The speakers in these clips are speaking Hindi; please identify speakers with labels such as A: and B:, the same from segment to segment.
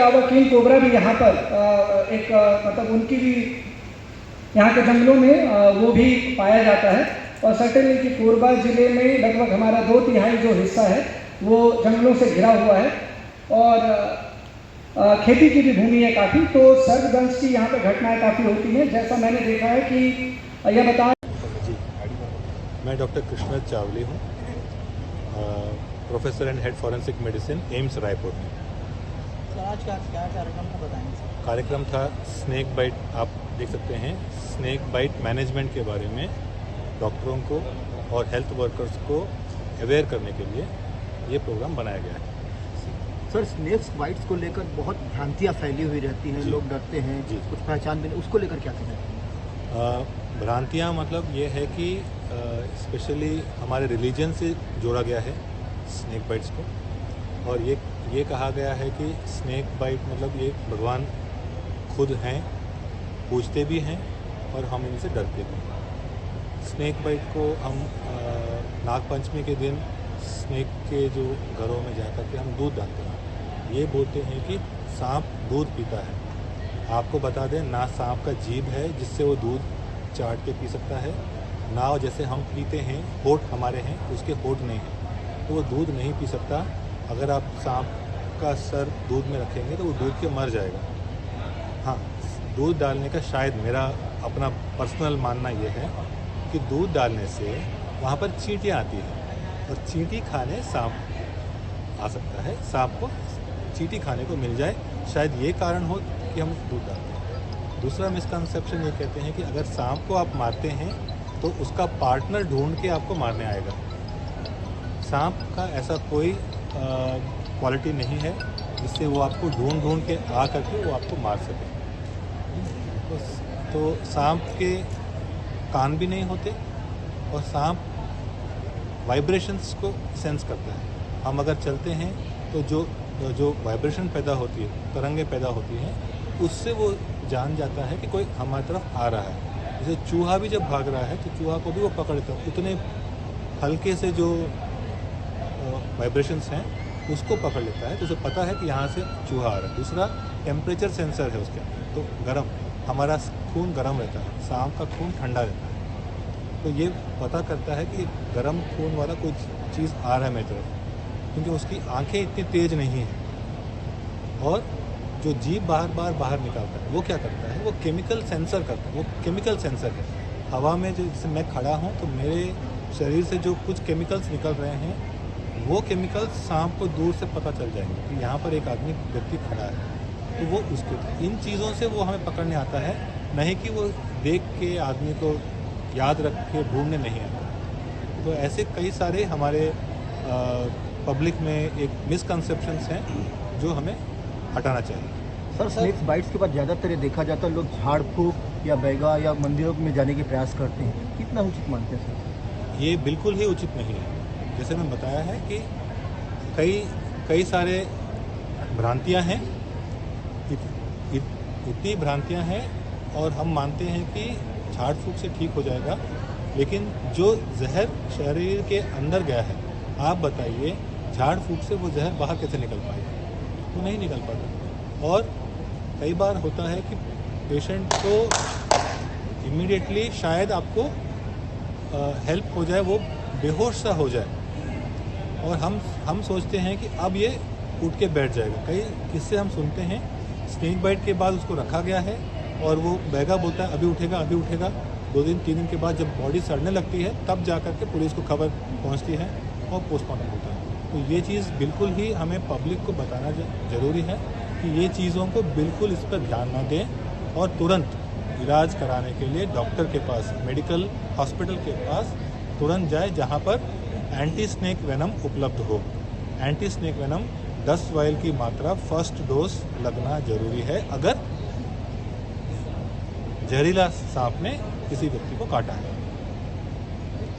A: किंग कोबरा भी यहाँ पर एक मतलब उनकी भी यहाँ के जंगलों में वो भी पाया जाता है। और सर्टेनली कि कोरबा ज़िले में लगभग हमारा 2/3 जो हिस्सा है वो जंगलों से घिरा हुआ है और खेती की भी भूमि है काफ़ी, तो सर्पदंश की यहाँ पर घटनाएं काफ़ी होती हैं। जैसा मैंने देखा है कि यह बता
B: जी, मैं डॉक्टर कृष्णराज चावली हूँ, professor and head forensic medicine, AIIMS Raipur में।
C: सर आज क्या कार्यक्रम था बताएंगे?
B: कार्यक्रम था स्नेक बाइट, आप देख सकते हैं, स्नेक बाइट मैनेजमेंट के बारे में डॉक्टरों को और हेल्थ वर्कर्स को अवेयर करने के लिए ये प्रोग्राम बनाया गया है।
C: सर स्नेक्स बाइट्स को लेकर बहुत भ्रांतियाँ फैली हुई रहती हैं, लोग डरते हैं, कुछ पहचान भी नहीं, उसको लेकर क्या कहें?
B: भ्रांतियाँ मतलब ये है कि स्पेशली हमारे रिलीजन से जोड़ा गया है स्नेक बाइट्स को, और ये कहा गया है कि स्नेक बाइट मतलब ये भगवान खुद हैं, पूजते भी हैं और हम इनसे डरते भी हैं। स्नेक बाइट को हम नागपंचमी के दिन स्नेक के जो घरों में जाकर के हम दूध डालते हैं। ये बोलते हैं कि सांप दूध पीता है। आपको बता दें, ना सांप का जीभ है जिससे वो दूध चाट के पी सकता है, ना जैसे हम पीते हैं होठ हमारे हैं उसके होठ नहीं हैं, तो वो दूध नहीं पी सकता। अगर आप सांप का सर दूध में रखेंगे तो वो दूध के मर जाएगा। हाँ, दूध डालने का शायद मेरा अपना पर्सनल मानना ये है कि दूध डालने से वहाँ पर चींटियाँ आती हैं और चींटी खाने सांप आ सकता है, सांप को चींटी खाने को मिल जाए, शायद ये कारण हो कि हम दूध डालते हैं। दूसरा मिसकंसेप्शन ये कहते हैं कि अगर सांप को आप मारते हैं तो उसका पार्टनर ढूंढ के आपको मारने आएगा। सांप का ऐसा कोई क्वालिटी नहीं है जिससे वो आपको ढूंढ के आ करके वो आपको मार सके। तो सांप के कान भी नहीं होते और सांप वाइब्रेशंस को सेंस करता है। हम अगर चलते हैं तो जो वाइब्रेशन पैदा होती है, तरंगे पैदा होती हैं, उससे वो जान जाता है कि कोई हमारी तरफ आ रहा है। जैसे चूहा भी जब भाग रहा है तो चूहा को भी वो पकड़ लेता है, उतने हल्के से जो वाइब्रेशंस हैं उसको पकड़ लेता है, तो उसे पता है कि यहाँ से चूहा आ रहा है। दूसरा टेम्परेचर सेंसर है उसके अंदर, तो गर्म, हमारा खून गर्म रहता है, सांप का खून ठंडा रहता है, तो ये पता करता है कि गर्म खून वाला कोई चीज़ आ रहा है मेरी तरफ, क्योंकि उसकी आंखें इतनी तेज़ नहीं हैं। और जो जीभ बाहर निकालता है वो क्या करता है, वो केमिकल सेंसर करता है, वो केमिकल सेंसर है। हवा में जो जैसे मैं खड़ा हूँ तो मेरे शरीर से जो कुछ केमिकल्स निकल रहे हैं, वो केमिकल्स सांप को दूर से पता चल जाएंगे कि यहाँ पर एक आदमी व्यक्ति खड़ा है, तो वो उसके इन चीज़ों से वो हमें पकड़ने आता है, नहीं कि वो देख के आदमी को याद रख के ढूंढने नहीं आता। तो ऐसे कई सारे हमारे पब्लिक में एक मिसकंसेप्शंस हैं जो हमें हटाना चाहिए।
C: सर स्नेक्स बाइट्स के बाद ज़्यादातर ये देखा जाता है, लोग झाड़ फूँक या बैगा या मंदिरों में जाने के प्रयास करते हैं, कितना उचित मानते हैं सर?
B: ये बिल्कुल ही उचित नहीं है। जैसे मैं बताया है कि कई सारे भ्रांतियां हैं, इतनी भ्रांतियां हैं, और हम मानते हैं कि झाड़ फूँक से ठीक हो जाएगा, लेकिन जो जहर शरीर के अंदर गया है, आप बताइए झाड़ फूँक से वो जहर बाहर कैसे निकल पाएगा? वो नहीं निकल पाता। और कई बार होता है कि पेशेंट को इमीडिएटली शायद आपको हेल्प हो जाए, वो बेहोश सा हो जाए, और हम सोचते हैं कि अब ये उठ के बैठ जाएगा। कई किस्से हम सुनते हैं, स्नेक बाइट के बाद उसको रखा गया है और वो बैगा बोलता है अभी उठेगा। 2 दिन 3 दिन के बाद जब बॉडी सड़ने लगती है तब जा कर के पुलिस को खबर पहुंचती है और पोस्टमार्टम होता है। तो ये चीज़ बिल्कुल ही हमें पब्लिक को बताना ज़रूरी है कि ये चीज़ों को बिल्कुल इस पर ध्यान ना दें और तुरंत इलाज कराने के लिए डॉक्टर के पास, मेडिकल हॉस्पिटल के पास तुरंत जाए जहाँ पर एंटी स्नेक वेनम उपलब्ध हो। एंटी स्नेक वेनम 10 वायल की मात्रा फर्स्ट डोज लगना जरूरी है अगर जहरीला सांप ने किसी व्यक्ति को काटा है।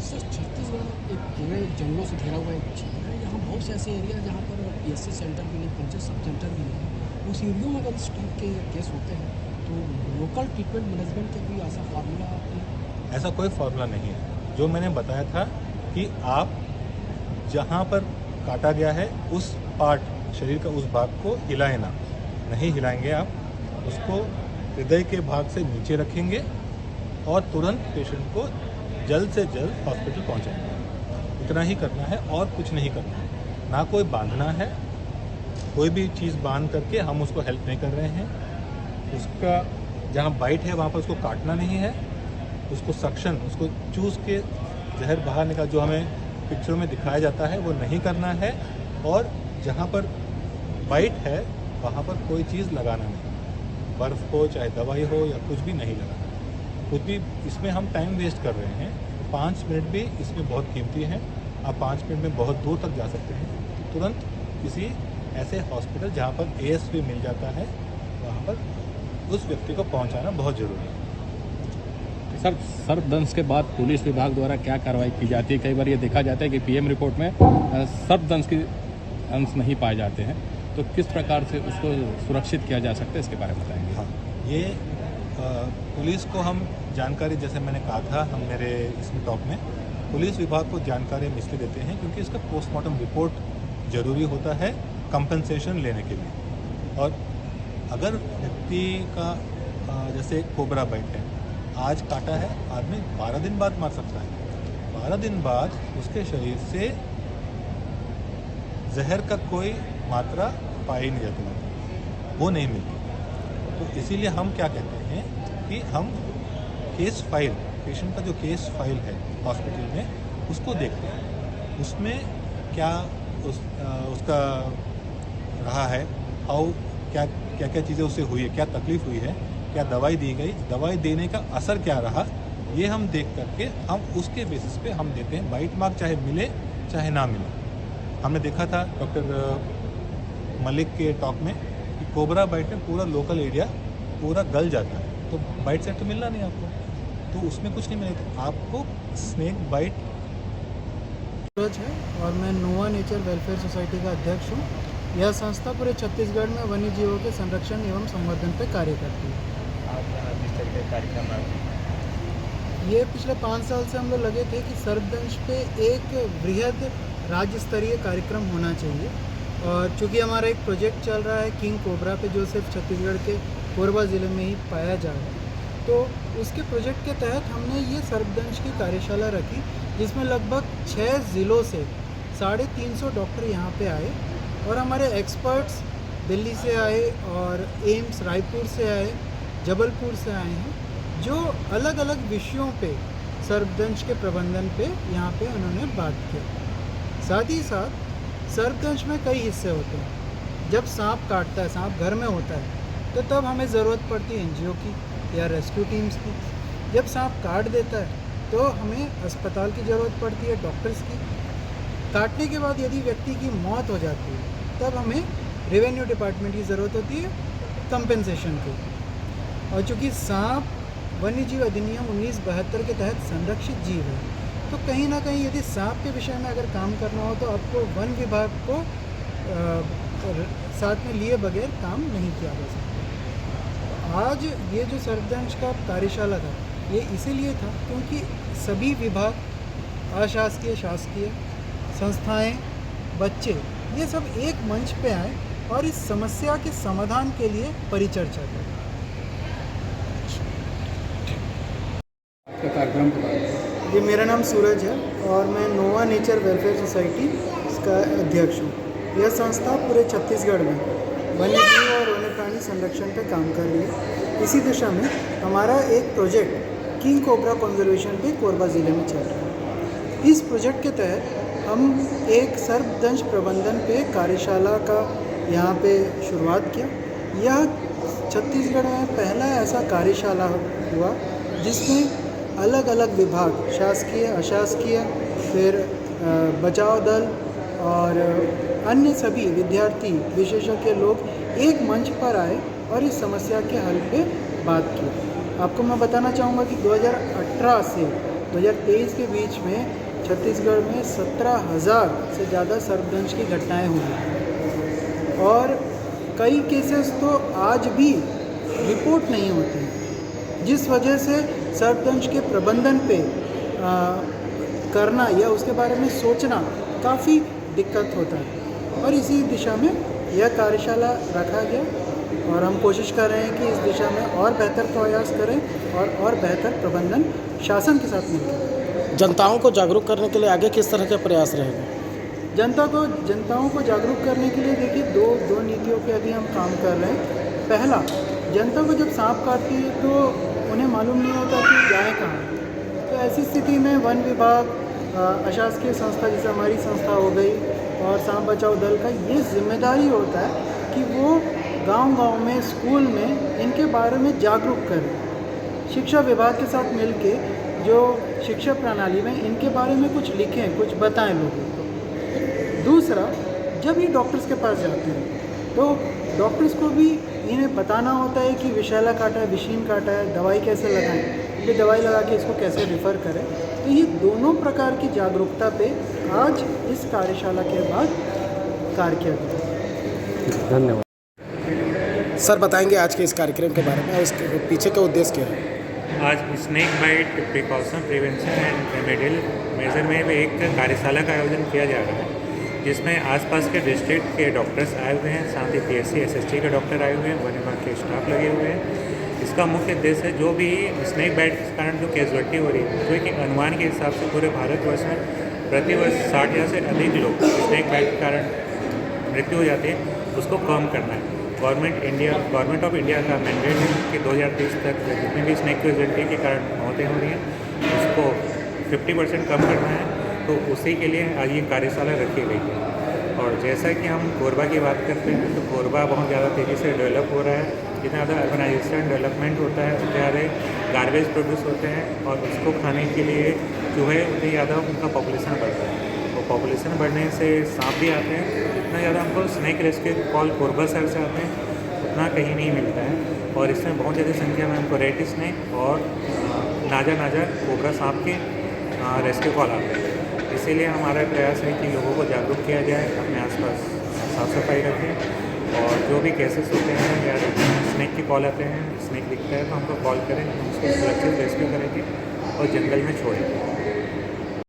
D: सर छत्तीसगढ़ एक पूरे जंगलों से घिरा हुआ एक क्षेत्र है, यहाँ बहुत से ऐसे एरिया जहाँ पर PSC सेंटर भी नहीं, पंचायत सब सेंटर भी नहीं। उस एरियो में अगर इस टाइप के केस होते हैं तो लोकल ट्रीटमेंट मैनेजमेंट का कोई ऐसा फार्मूला?
B: ऐसा कोई फार्मूला नहीं है। जो मैंने बताया था कि आप जहाँ पर काटा गया है उस पार्ट, शरीर का उस भाग को हिलाए ना, नहीं हिलाएंगे आप, उसको हृदय के भाग से नीचे रखेंगे और तुरंत पेशेंट को जल्द से जल्द हॉस्पिटल पहुंचाएंगे। इतना ही करना है और कुछ नहीं करना है, ना कोई बांधना है, कोई भी चीज़ बांध करके हम उसको हेल्प नहीं कर रहे हैं। उसका जहाँ बाइट है वहाँ पर उसको काटना नहीं है, उसको सक्शन, उसको चूस के जहर बाहर निकाल, जो हमें पिक्चरों में दिखाया जाता है वो नहीं करना है। और जहाँ पर बाइट है वहाँ पर कोई चीज़ लगाना नहीं, बर्फ़ हो चाहे दवाई हो या कुछ भी नहीं लगाना। कुछ भी इसमें हम टाइम वेस्ट कर रहे हैं, 5 मिनट भी इसमें बहुत कीमती है। आप 5 मिनट में बहुत दूर तक जा सकते हैं। तो तुरंत किसी ऐसे हॉस्पिटल जहाँ पर ASV मिल जाता है वहाँ पर उस व्यक्ति को पहुँचाना बहुत ज़रूरी है।
E: सर, सर्पदंश के बाद पुलिस विभाग द्वारा क्या कार्रवाई की जाती है? कई बार ये देखा जाता है कि PM रिपोर्ट में सर्पदंश के अंश नहीं पाए जाते हैं, तो किस प्रकार से उसको सुरक्षित किया जा सकता है, इसके बारे में बताएंगे?
B: हाँ, ये पुलिस को हम जानकारी, जैसे मैंने कहा था हम मेरे इसमें टॉक में, पुलिस विभाग को जानकारी हम इसलिए देते हैं क्योंकि इसका पोस्टमार्टम रिपोर्ट ज़रूरी होता है कंपनसेशन लेने के लिए। और अगर व्यक्ति का जैसे कोबरा बाइट है, आज काटा है, आदमी 12 दिन बाद मर सकता है। 12 दिन बाद उसके शरीर से जहर का कोई मात्रा पाई नहीं जाती, वो नहीं मिलती। तो इसीलिए हम क्या कहते हैं कि हम केस फाइल, पेशेंट का जो केस फाइल है हॉस्पिटल में, उसको देखते हैं। उसमें क्या उसका रहा है, क्या क्या चीज़ें उससे हुई है, क्या तकलीफ़ हुई है, क्या दवाई दी गई, दवाई देने का असर क्या रहा, ये हम देख करके हम उसके बेसिस पे हम देते हैं बाइट मार्क, चाहे मिले चाहे ना मिले। हमने देखा था डॉक्टर मलिक के टॉक में कि कोबरा बाइट में पूरा लोकल एरिया पूरा गल जाता है, तो बाइट सेट तो मिलना नहीं आपको, तो उसमें कुछ नहीं मिलेगा आपको। स्नेक बाइट
F: सूरज है और मैं नोवा नेचर वेलफेयर सोसाइटी का अध्यक्ष हूँ। यह संस्था पूरे छत्तीसगढ़ में वन्य जीवों के संरक्षण एवं संवर्धन पर कार्य करती है। ये पिछले 5 साल से हम लोग लगे थे कि सर्पदंश पे एक बृहद राज्य स्तरीय कार्यक्रम होना चाहिए, और चूँकि हमारा एक प्रोजेक्ट चल रहा है किंग कोबरा पे, जो सिर्फ छत्तीसगढ़ के कोरबा ज़िले में ही पाया जा रहा है, तो उसके प्रोजेक्ट के तहत हमने ये सर्पदंश की कार्यशाला रखी, जिसमें लगभग 6 ज़िलों से 350 डॉक्टर यहाँ पे आए, और हमारे एक्सपर्ट्स दिल्ली से आए और एम्स रायपुर से आए, जबलपुर से आए हैं, जो अलग अलग विषयों पे सर्पदंश के प्रबंधन पे यहाँ पे उन्होंने बात की। साथ ही साथ सर्पदंश में कई हिस्से होते हैं। जब सांप काटता है, सांप घर में होता है, तो तब हमें ज़रूरत पड़ती है NGO की या रेस्क्यू टीम्स की। जब सांप काट देता है तो हमें अस्पताल की ज़रूरत पड़ती है, डॉक्टर्स की। काटने के बाद यदि व्यक्ति की मौत हो जाती है तब हमें रेवेन्यू डिपार्टमेंट की ज़रूरत होती है कंपेंसेशन की। और चूँकि सांप वन्य जीव अधिनियम 1972 के तहत संरक्षित जीव है, तो कहीं ना कहीं यदि सांप के विषय में अगर काम करना हो तो आपको वन विभाग को साथ में लिए बगैर काम नहीं किया जा सकता। आज ये जो सर्पदंश का कार्यशाला था, ये इसीलिए था क्योंकि सभी विभाग, अशासकीय, शासकीय संस्थाएं, बच्चे, ये सब एक मंच पे आए और इस समस्या के समाधान के लिए परिचर्चा करें।
E: कार्यक्रम
F: ये मेरा नाम सूरज है और मैं नोवा नेचर वेलफेयर सोसाइटी इसका अध्यक्ष हूँ। यह संस्था पूरे छत्तीसगढ़ में वन्यजीव और वन्य प्राणी संरक्षण पर काम कर रही है। इसी दिशा में हमारा एक प्रोजेक्ट किंग कोबरा कंजर्वेशन पे कोरबा ज़िले में चल रहा है। इस प्रोजेक्ट के तहत हम एक सर्पदंश प्रबंधन पे कार्यशाला का यहाँ पे शुरुआत किया। यह छत्तीसगढ़ में पहला ऐसा कार्यशाला हुआ जिसमें अलग अलग विभाग, शासकीय, अशासकीय, फिर बचाव दल और अन्य सभी विद्यार्थी, विशेषज्ञ लोग एक मंच पर आए और इस समस्या के हल पे बात की। आपको मैं बताना चाहूँगा कि 2018 से 2023 के बीच में छत्तीसगढ़ में 17,000 से ज़्यादा सर्पदंश की घटनाएं हुई और कई केसेस तो आज भी रिपोर्ट नहीं होती, जिस वजह से सर्पदंश के प्रबंधन पे करना या उसके बारे में सोचना काफ़ी दिक्कत होता है। और इसी दिशा में यह कार्यशाला रखा गया और हम कोशिश कर रहे हैं कि इस दिशा में और बेहतर प्रयास करें और बेहतर प्रबंधन शासन के साथ मिलकर।
G: जनताओं को जागरूक करने के लिए आगे किस तरह के प्रयास रहेंगे?
F: जनताओं को जागरूक करने के लिए देखिए दो नीतियों पे अभी हम काम कर रहे हैं। पहला, जनता को जब सांप काटती है तो उन्हें मालूम नहीं होता कि जाए कहाँ। तो ऐसी स्थिति में वन विभाग, अशासकीय संस्था जैसे हमारी संस्था हो गई और सांप बचाओ दल का ये जिम्मेदारी होता है कि वो गांव-गांव में, स्कूल में इनके बारे में जागरूक करें। शिक्षा विभाग के साथ मिलके जो शिक्षा प्रणाली में इनके बारे में कुछ लिखें, कुछ बताएं लोगों को। दूसरा, जब ये डॉक्टर्स के पास जाते हैं तो डॉक्टर्स को भी इन्हें बताना होता है कि विषैला काटा है, विषीन काटा है, दवाई कैसे लगाएं, ये दवाई लगा के इसको कैसे रिफ़र करें। तो ये दोनों प्रकार की जागरूकता पे आज इस कार्यशाला के बाद कार्य किया गया।
G: धन्यवाद सर। बताएंगे आज के इस कार्यक्रम के बारे में और इसके पीछे का उद्देश्य क्या है?
H: आज snake bite precaution, prevention and remedial measure में एक कार्यशाला का आयोजन किया जा रहा है, जिसमें आसपास के डिस्ट्रिक्ट के डॉक्टर्स आए हुए हैं, साथ ही PSC SST के डॉक्टर आए हुए हैं, वन विभाग के स्टाफ लगे हुए हैं। इसका मुख्य उद्देश्य है जो भी स्नेक बाइट के कारण जो कैजुअलिटी हो रही है, जो कि अनुमान के हिसाब से पूरे भारतवर्ष में प्रतिवर्ष 60,000 से अधिक लोग स्नेक बाइट के कारण मृत्यु हो जाती है, उसको कम करना है। गवर्नमेंट ऑफ इंडिया का मैंडेट है कि 2030 तक जितनी भी स्नेक कैजुअलिटी के कारण मौतें हो रही हैं उसको 50% कम करना है। तो उसी के लिए आज ये कार्यशाला रखी गई है। और जैसा कि हम कोरबा की बात करते हैं तो कोरबा बहुत ज़्यादा तेज़ी से डेवलप हो रहा है। जितना ज़्यादा अर्बनाइजेशन डेवलपमेंट होता है उतने ज़्यादा गार्बेज प्रोड्यूस होते हैं और उसको खाने के लिए चूहे उतने ज़्यादा उनका पॉपुलेशन बढ़ता है। और पॉपुलेशन बढ़ने से सांप भी आते हैं। जितना ज़्यादा हमको स्नेक रेस्क्यू कॉल कोरबा शहर से आते हैं उतना कहीं नहीं मिलता है। और इसमें बहुत ज़्यादा संख्या में हमको रेड स्नेक और नाजा कोबरा सांप के रेस्क्यू कॉल आते हैं। इसीलिए हमारा प्रयास है कि लोगों को जागरूक किया जाए, अपने आसपास साफ सफाई रखें और जो भी केसेस होते हैं या स्नेक की कॉल आते हैं, स्नेक दिखता है तो हमको कॉल करें, हम उसको सुरक्षित रेस्क्यू करेंगे और जंगल में छोड़ेंगे।